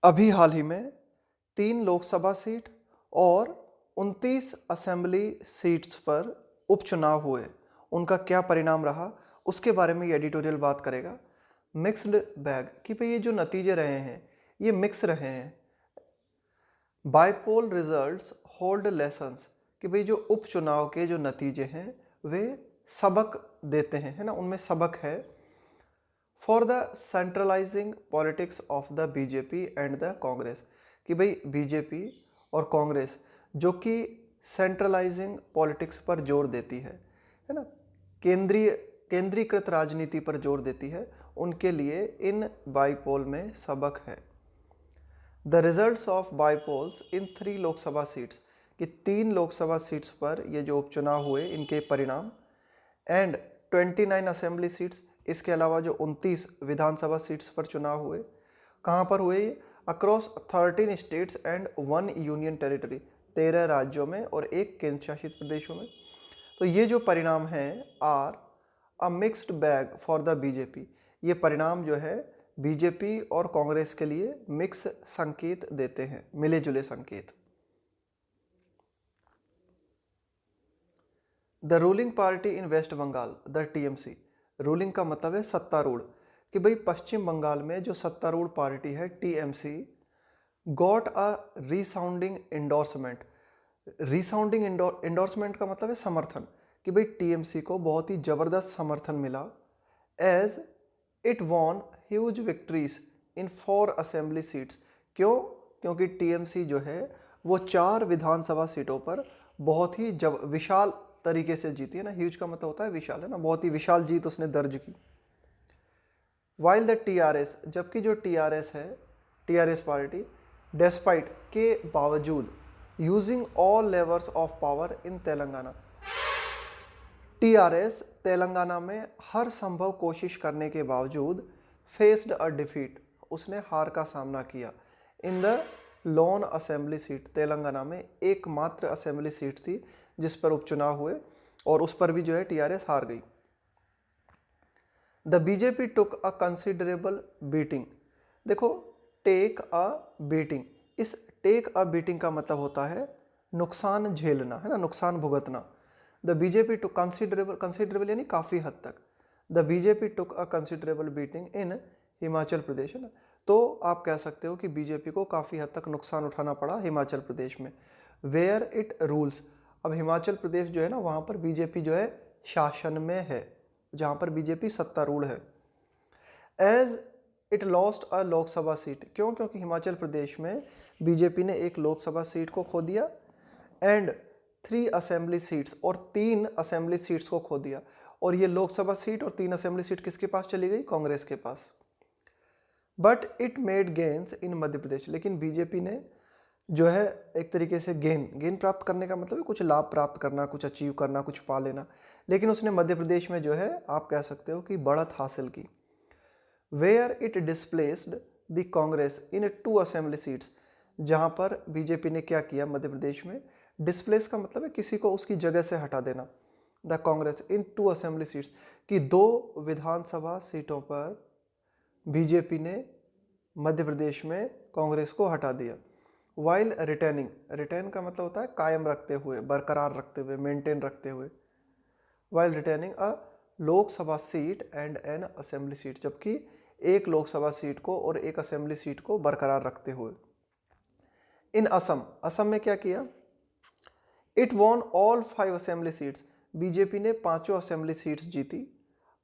अभी हाल ही में 3 लोकसभा सीट और 29 असेंबली सीट्स पर उपचुनाव हुए। उनका क्या परिणाम रहा, उसके बारे में ये एडिटोरियल बात करेगा। मिक्स्ड बैग कि भाई ये जो नतीजे रहे हैं ये मिक्स रहे हैं। बाईपोल रिजल्ट्स होल्ड लेसन्स कि भाई जो उपचुनाव के जो नतीजे हैं वे सबक देते हैं, है ना, उनमें सबक है। For the centralising politics of the BJP and the Congress कि भाई बीजेपी और कांग्रेस जो कि सेंट्रलाइजिंग पॉलिटिक्स पर जोर देती है ना, केंद्रीकृत राजनीति पर जोर देती है, उनके लिए इन बाईपोल में सबक है। The results of bypolls in 3 Lok Sabha seats कि 3 लोकसभा सीट्स पर ये जो उपचुनाव हुए इनके परिणाम एंड 29 असेंबली सीट्स, इसके अलावा जो 29 विधानसभा सीट्स पर चुनाव हुए, कहाँ पर हुए? Across 13 states and 1 union territory, 13 राज्यों में और 1 केंद्र शासित प्रदेशों में। तो ये जो परिणाम हैं are a mixed bag for the BJP, ये परिणाम जो है बीजेपी और कांग्रेस के लिए मिक्स संकेत देते हैं, मिले जुले संकेत। The ruling party in West Bengal the TMC, ruling का मतलब है सत्तारूढ़ कि भाई पश्चिम बंगाल में जो सत्तारूढ़ पार्टी है TMC got a resounding endorsement. Resounding endorsement का मतलब है समर्थन कि भाई टीएमसी को बहुत ही ज़बरदस्त समर्थन मिला। As it won huge victories in 4 assembly seats. क्यों? क्योंकि टीएमसी जो है वो 4 विधानसभा सीटों पर बहुत ही विशाल तरीके से जीती है ना। ह्यूज का मतलब होता है विशाल, है ना, बहुत ही विशाल जीत उसने दर्ज की। वाइल द टीआरएस, जबकि जो टीआरएस है, टीआरएस पार्टी डेस्पाइट के बावजूद using all levels of power in Telangana, TRS Telangana में हर संभव कोशिश करने के बावजूद फेस्ड अ डिफीट, उसने हार का सामना किया। In the loan assembly seat, Telangana में एकमात्र असेंबली सीट थी जिस पर उपचुनाव हुए और उस पर भी जो है टीआरएस हार गई। The BJP took a considerable beating, देखो टेक अ बीटिंग, इस टेक अ बीटिंग का मतलब होता है नुकसान झेलना, है ना, नुकसान भुगतना। The BJP took considerable, considerable यानी काफ़ी हद तक। The BJP took a considerable beating in Himachal Pradesh, है ना, तो आप कह सकते हो कि बीजेपी को काफ़ी हद तक नुकसान उठाना पड़ा हिमाचल प्रदेश में। वेयर इट रूल्स, अब हिमाचल प्रदेश जो है ना वहाँ पर बीजेपी जो है शासन में है, जहाँ पर बीजेपी सत्तारूढ़ है। As it lost a Lok Sabha seat, क्यों? क्योंकि हिमाचल प्रदेश में बीजेपी ने एक लोकसभा सीट को खो दिया एंड 3 असेंबली सीट्स, और 3 असेंबली सीट्स को खो दिया। और ये लोकसभा सीट और 3 असेंबली सीट किसके पास चली गई? कांग्रेस के पास। But it made gains in Madhya Pradesh, लेकिन बीजेपी ने जो है एक तरीके से गेन प्राप्त करने का मतलब है कुछ लाभ प्राप्त करना, कुछ अचीव करना, कुछ पा लेना, लेकिन उसने मध्य प्रदेश में जो है आप कह सकते हो कि बढ़त हासिल की। Where it displaced the Congress in 2 assembly seats, जहां पर बीजेपी ने क्या किया मध्य प्रदेश में? डिस्प्लेस का मतलब है किसी को उसकी जगह से हटा देना। The Congress in 2 assembly seats की 2 विधानसभा सीटों पर बीजेपी ने मध्य प्रदेश में कांग्रेस को हटा दिया। वाइल रिटेनिंग, रिटेन का मतलब होता है कायम रखते हुए, बरकरार रखते हुए, मेंटेन रखते हुए। While retaining a Lok Sabha seat and N assembly seat, जबकि एक लोकसभा सीट को और एक असेंबली सीट को बरकरार रखते हुए। इन असम, असम में क्या किया? It won all 5 assembly seats, BJP ने 5 असेंबली सीट्स जीती।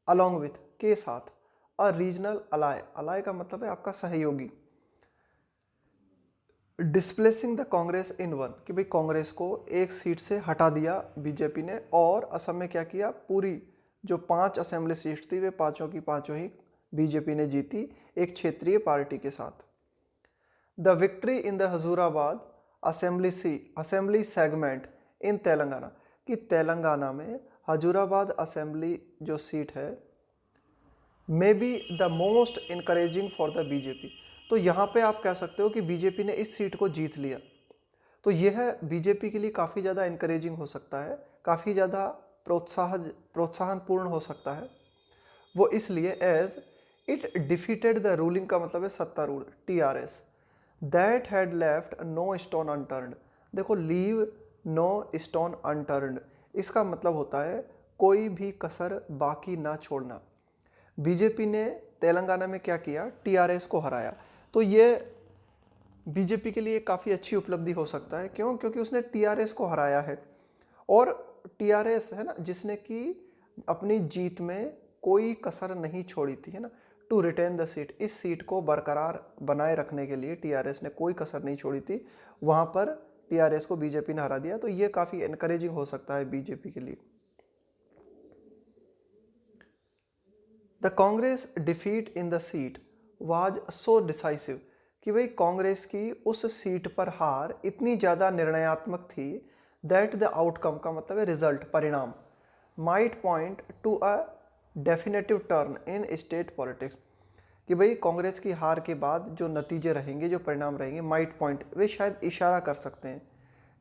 अलॉन्ग विथ, के साथ, अ रीजनल अलाय, अलाय का मतलब है आपका सहयोगी। डिस्प्लेसिंग द कांग्रेस इन 1 कि भाई कांग्रेस को एक सीट से हटा दिया बीजेपी ने, और असम में क्या किया? पूरी जो 5 असेंबली सीट थी वे पांचों की पांचों ही बीजेपी ने जीती एक क्षेत्रीय पार्टी के साथ। The victory in the Huzurabad assembly segment in Telangana कि तेलंगाना में हजूराबाद असेंबली जो सीट है may be the most encouraging for the BJP, तो यहाँ पे आप कह सकते हो कि बीजेपी ने इस सीट को जीत लिया, तो यह बीजेपी के लिए काफ़ी ज़्यादा इनकरेजिंग हो सकता है, काफ़ी ज़्यादा प्रोत्साहनपूर्ण हो सकता है। वो इसलिए as it defeated the ruling का मतलब है सत्तारूढ़ TRS, that had left no stone unturned. देखो लीव नो स्टोन अनटर्न्ड इसका मतलब होता है कोई भी कसर बाकी ना छोड़ना। बीजेपी ने तेलंगाना में क्या किया, टीआरएस को हराया। तो ये बीजेपी के लिए काफ़ी अच्छी उपलब्धि हो सकता है। क्यों? क्योंकि उसने टीआरएस को हराया है। और टीआरएस है ना, जिसने कि अपनी जीत में कोई कसर नहीं छोड़ी थी, है ना, टू रिटेन द सीट, इस सीट को बरकरार बनाए रखने के लिए टीआरएस ने कोई कसर नहीं छोड़ी थी, वहां पर टीआरएस को बीजेपी ने हरा दिया। तो ये काफ़ी एनकरेजिंग हो सकता है बीजेपी के लिए। The Congress defeat in the seat was so decisive, कि भाई कांग्रेस की उस सीट पर हार इतनी ज़्यादा निर्णयात्मक थी, दैट द आउटकम का मतलब है रिजल्ट, परिणाम, might point to a definitive turn in state politics, कि भाई कांग्रेस की हार के बाद जो नतीजे रहेंगे, जो परिणाम रहेंगे, माइट पॉइंट, वे शायद इशारा कर सकते हैं।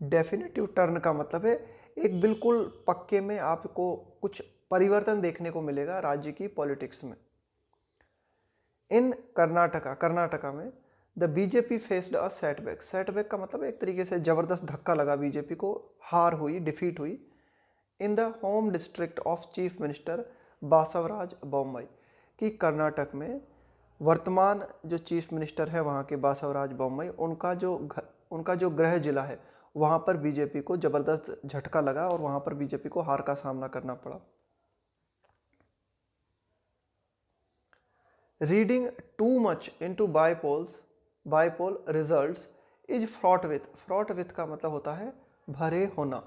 डेफिनेटिव टर्न का मतलब है एक बिल्कुल पक्के में आपको कुछ परिवर्तन देखने को मिलेगा राज्य की पॉलिटिक्स में। इन कर्नाटका में the BJP faced a setback. Setback का मतलब एक तरीके से जबरदस्त धक्का लगा बीजेपी को, हार हुई, डिफीट हुई। In the home district of chief minister Basavaraj Bommai, कि कर्नाटक में वर्तमान जो चीफ मिनिस्टर है वहाँ के बासवराज बोम्मई, उनका जो गृह जिला है वहाँ पर बीजेपी को जबरदस्त झटका लगा और वहाँ पर बीजेपी को हार का सामना करना पड़ा। Reading too much into bypoll results is fraught with का मतलब होता है भरे होना,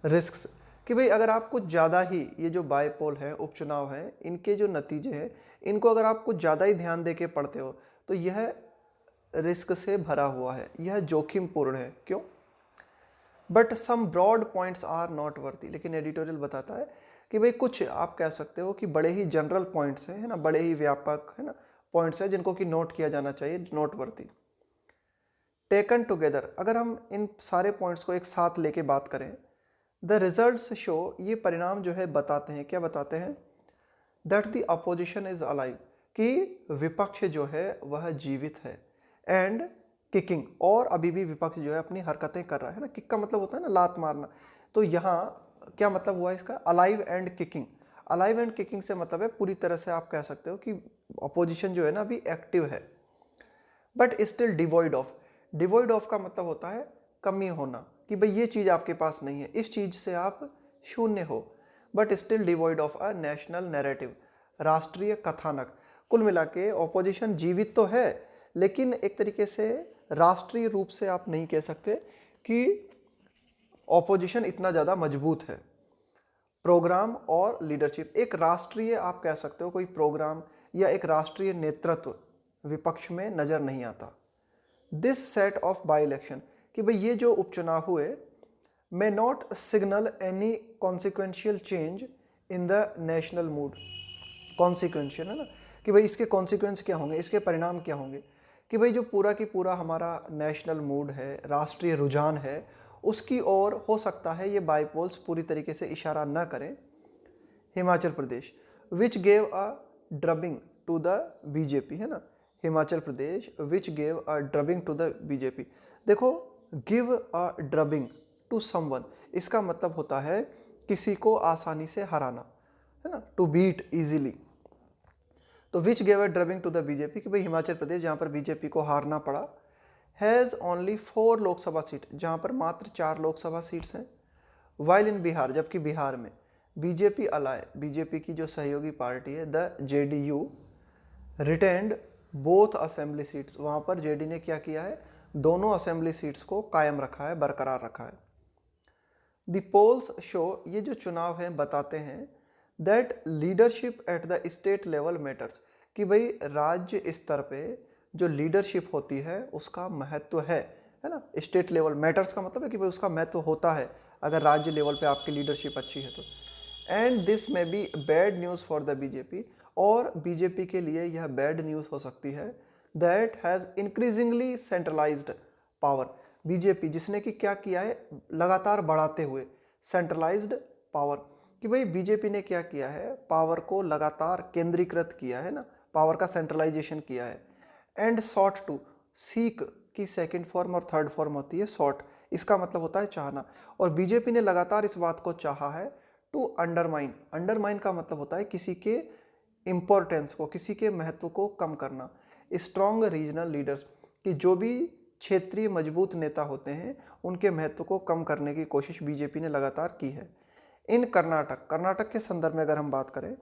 रिस्क्स, कि भाई अगर आप कुछ ज़्यादा ही ये जो बाईपोल है, उपचुनाव है, इनके जो नतीजे हैं, इनको अगर आप कुछ ज़्यादा ही ध्यान दे के पढ़ते हो तो यह रिस्क से भरा हुआ है, यह जोखिमपूर्ण है। क्यों? But some broad points are not worthy, लेकिन एडिटोरियल बताता है कि भाई कुछ आप कह सकते हो कि बड़े ही जनरल पॉइंट्स हैं, है ना, बड़े ही व्यापक, है ना, पॉइंट्स हैं जिनको कि नोट किया जाना चाहिए, नोट वर्दी। टेकन टुगेदर, अगर हम इन सारे पॉइंट्स को एक साथ लेके बात करें, द रिजल्ट्स शो, ये परिणाम जो है बताते हैं, क्या बताते हैं, that the opposition is alive, कि विपक्ष जो है वह जीवित है, एंड किकिंग, और अभी भी विपक्ष जो है अपनी हरकतें कर रहा है ना। किक का मतलब होता है ना लात मारना, तो यहाँ क्या मतलब हुआ इसका, alive and kicking. Alive and kicking से मतलब है पूरी तरह से आप कह सकते हो कि अपोजिशन जो है ना अभी एक्टिव है, बट स्टिल डिवॉइड ऑफ का मतलब होता है कमी होना, कि भाई ये चीज़ आपके पास नहीं है, इस चीज़ से आप शून्य हो, but still devoid of a national narrative, राष्ट्रीय कथानक। कुल मिला के ऑपोजिशन जीवित तो है, लेकिन एक तरीके से राष्ट्रीय रूप से आप नहीं कह सकते कि ऑपोजिशन इतना ज़्यादा मजबूत है। प्रोग्राम और लीडरशिप, एक राष्ट्रीय आप कह सकते हो कोई प्रोग्राम या एक राष्ट्रीय नेतृत्व विपक्ष में नज़र नहीं आता। This set of by election, कि भाई ये जो उपचुनाव हुए, may not signal any consequential change in the national mood. Consequential है ना, कि भाई इसके कॉन्सिक्वेंस क्या होंगे, इसके परिणाम क्या होंगे, कि भाई जो पूरा की पूरा हमारा नेशनल मूड है, राष्ट्रीय रुझान है, उसकी ओर हो सकता है ये बाईपोल्स पूरी तरीके से इशारा न करें। Himachal Pradesh, which gave a drubbing to the BJP, है ना, Himachal Pradesh which gave a drubbing to the BJP. देखो, give a drubbing to someone, इसका मतलब होता है किसी को आसानी से हराना, है ना, टू बीट इजीली। तो which gave a drubbing to the BJP, कि भाई हिमाचल प्रदेश जहाँ पर बीजेपी को हारना पड़ा, हैज़ ओनली 4 लोकसभा सीट, जहाँ पर मात्र 4 लोकसभा सीट्स हैं। वाइल इन बिहार, जबकि बिहार में बीजेपी अलाय, बीजेपी की जो सहयोगी पार्टी है the JDU, retained both assembly seats, वहाँ पर जेडी ने क्या किया है, दोनों असेंबली सीट्स को कायम रखा है, बरकरार रखा है। द पोल्स शो, ये जो चुनाव हैं बताते हैं, that leadership at the state level matters, कि भाई राज्य स्तर पे जो लीडरशिप होती है उसका महत्व है ना। स्टेट लेवल मैटर्स का मतलब है कि भाई उसका महत्व होता है अगर राज्य लेवल पे आपकी लीडरशिप अच्छी है तो। एंड दिस में be bad news for the BJP, और बीजेपी के लिए यह बैड न्यूज़ हो सकती है, that has increasingly centralised power, BJP जिसने कि क्या किया है, लगातार बढ़ाते हुए सेंट्रलाइज्ड पावर, कि भाई बीजेपी ने क्या किया है, पावर को लगातार केंद्रीकृत किया है ना, पावर का सेंट्रलाइजेशन किया है। एंड सीक की सेकंड फॉर्म और थर्ड फॉर्म होती है सॉट, इसका मतलब होता है चाहना। और बीजेपी ने लगातार इस बात को चाहा है टू अंडरमाइन, अंडरमाइन का मतलब होता है किसी के इम्पोर्टेंस को, किसी के महत्व को कम करना। स्ट्रॉन्ग रीजनल लीडर्स, कि जो भी क्षेत्रीय मजबूत नेता होते हैं उनके महत्व को कम करने की कोशिश बीजेपी ने लगातार की है। इन कर्नाटक, कर्नाटक के संदर्भ में अगर हम बात करें,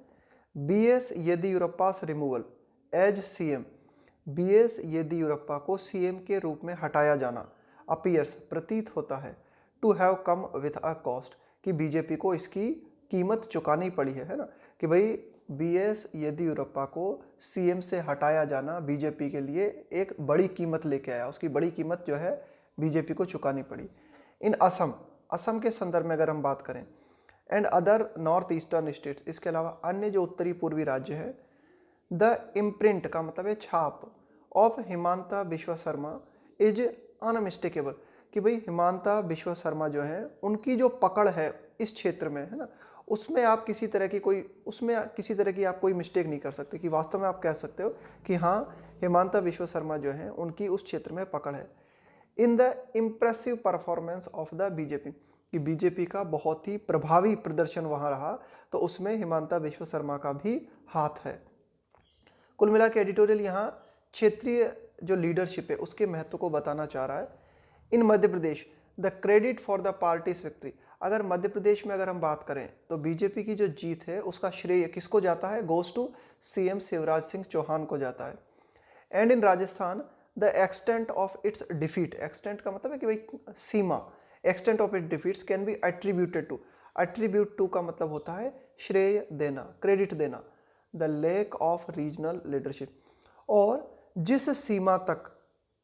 BS Yediyurappa's removal as CM, BS Yediyurappa को CM के रूप में हटाया जाना अपीयर्स, प्रतीत होता है, to have come with a cost, कि बीजेपी को इसकी कीमत चुकानी पड़ी है ना, कि भाई BS येदियुरप्पा को CM से हटाया जाना बीजेपी के लिए एक बड़ी कीमत लेके आया, उसकी बड़ी कीमत जो है बीजेपी को चुकानी पड़ी। इन असम, असम के संदर्भ में अगर हम बात करें, and other north eastern states, इसके अलावा अन्य जो उत्तरी पूर्वी राज्य है, द इम्प्रिंट का मतलब है छाप of Himanta Biswa Sharma is unmistakable, कि भाई हिमांता बिश्व शर्मा जो है उनकी जो पकड़ है इस क्षेत्र में है ना, उसमें आप किसी तरह की कोई, उसमें किसी तरह की आप कोई मिस्टेक नहीं कर सकते, कि वास्तव में आप कह सकते हो कि हाँ हिमांता बिश्व शर्मा जो है उनकी उस क्षेत्र में पकड़ है। In the impressive performance of the BJP, कि बीजेपी का बहुत ही प्रभावी प्रदर्शन वहाँ रहा, तो उसमें हिमांता बिश्व शर्मा का भी हाथ है। कुल मिला के एडिटोरियल यहाँ क्षेत्रीय जो लीडरशिप है उसके महत्व को बताना चाह रहा है। In Madhya Pradesh, the credit for the party's victory, अगर मध्य प्रदेश में अगर हम बात करें तो बीजेपी की जो जीत है उसका श्रेय किसको जाता है, goes to CM Shivraj Singh Chouhan को जाता है। And in Rajasthan, the extent of its defeat, extent का मतलब है कि भाई सीमा, extent of it defeats can be attributed to, attribute to का मतलब होता है श्रेय देना, क्रेडिट देना, the lack of regional leadership, और जिस सीमा तक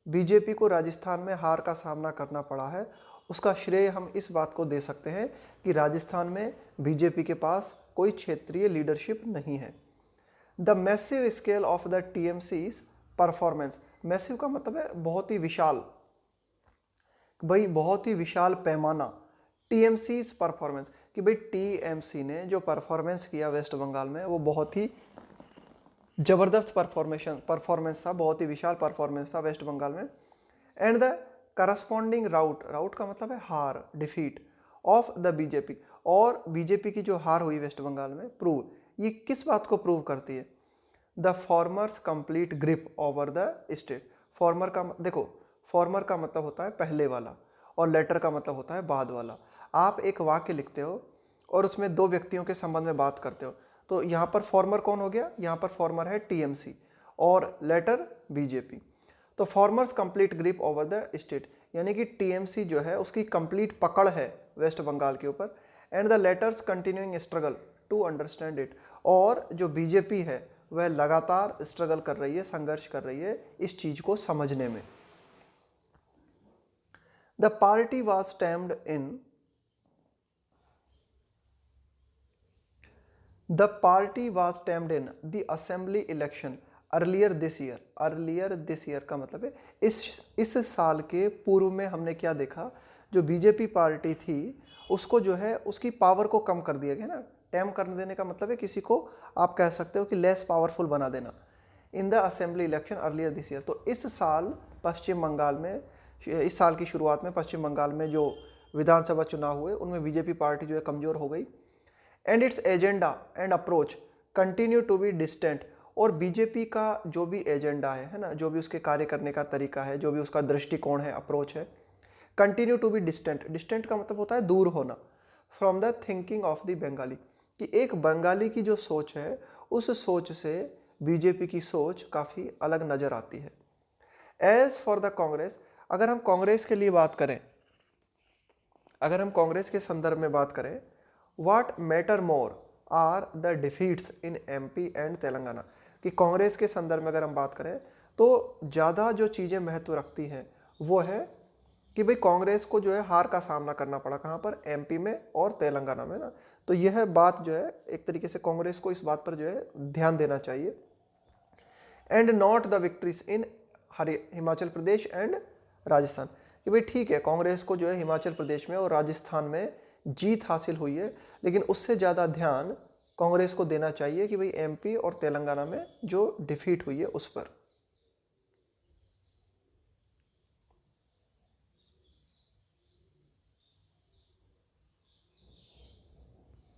बीजेपी को राजस्थान में हार का सामना करना पड़ा है उसका श्रेय हम इस बात को दे सकते हैं कि राजस्थान में बीजेपी के पास कोई क्षेत्रीय लीडरशिप नहीं है। The massive scale of the TMC's performance, massive का मतलब है बहुत ही विशाल, भाई बहुत ही विशाल पैमाना, TMC's परफॉर्मेंस, कि भाई TMC ने जो परफॉर्मेंस किया वेस्ट बंगाल में वो बहुत ही जबरदस्त परफॉर्मेंस था, बहुत ही विशाल परफॉर्मेंस था वेस्ट बंगाल में। एंड द करस्पॉन्डिंग राउट, राउट का मतलब है हार, डिफीट ऑफ द बीजेपी, और बीजेपी की जो हार हुई वेस्ट बंगाल में, प्रूव, ये किस बात को प्रूव करती है, the formers complete grip over the state. Farmer का देखो, फॉर्मर का मतलब होता है पहले वाला और लेटर का मतलब होता है बाद वाला। आप एक वाक्य लिखते हो और उसमें दो व्यक्तियों के संबंध में बात करते हो, तो यहाँ पर फॉर्मर कौन हो गया, यहाँ पर फॉर्मर है TMC और लेटर बीजेपी। तो formers complete grip over the state, यानी कि TMC जो है उसकी कंप्लीट पकड़ है वेस्ट बंगाल के ऊपर। And the letters continuing struggle to understand it, और जो बीजेपी है वह लगातार स्ट्रगल कर रही है, संघर्ष कर रही है इस चीज को समझने में। The party was tamed in, the party was tamed in the assembly election earlier this year, earlier this year का मतलब है इस साल के पूर्व में हमने क्या देखा, जो बीजेपी पार्टी थी उसको जो है उसकी पावर को कम कर दिया गया ना, टैम कर देने का मतलब है किसी को आप कह सकते हो कि लेस पावरफुल बना देना। इन the assembly election earlier this year, तो इस साल पश्चिम बंगाल में, इस साल की शुरुआत में पश्चिम बंगाल में जो विधानसभा चुनाव हुए उनमें बीजेपी पार्टी जो है कमज़ोर हो गई। And its agenda and approach continue to be distant, और बीजेपी का जो भी एजेंडा है ना, जो भी उसके कार्य करने का तरीका है, जो भी उसका दृष्टिकोण है, अप्रोच है, continue to be distant, distant का मतलब होता है दूर होना, from the thinking of the Bengali, कि एक बंगाली की जो सोच है उस सोच से बीजेपी की सोच काफ़ी अलग नज़र आती है। एज फॉर द कांग्रेस, अगर हम कांग्रेस के लिए बात करें, अगर हम कांग्रेस के संदर्भ में बात करें, what matter more are the defeats in MP and Telangana, कि कांग्रेस के संदर्भ में अगर हम बात करें तो ज़्यादा जो चीज़ें महत्व रखती हैं वो है कि भाई कांग्रेस को जो है हार का सामना करना पड़ा, कहाँ पर, MP में और तेलंगाना में ना, तो यह बात जो है एक तरीके से कांग्रेस को इस बात पर जो है ध्यान देना चाहिए। And not the victories in Himachal Pradesh and Rajasthan, कि भाई ठीक है कांग्रेस को जो है हिमाचल प्रदेश में और राजस्थान में जीत हासिल हुई है, लेकिन उससे ज़्यादा ध्यान कांग्रेस को देना चाहिए कि भाई MP और तेलंगाना में जो डिफीट हुई है उस पर।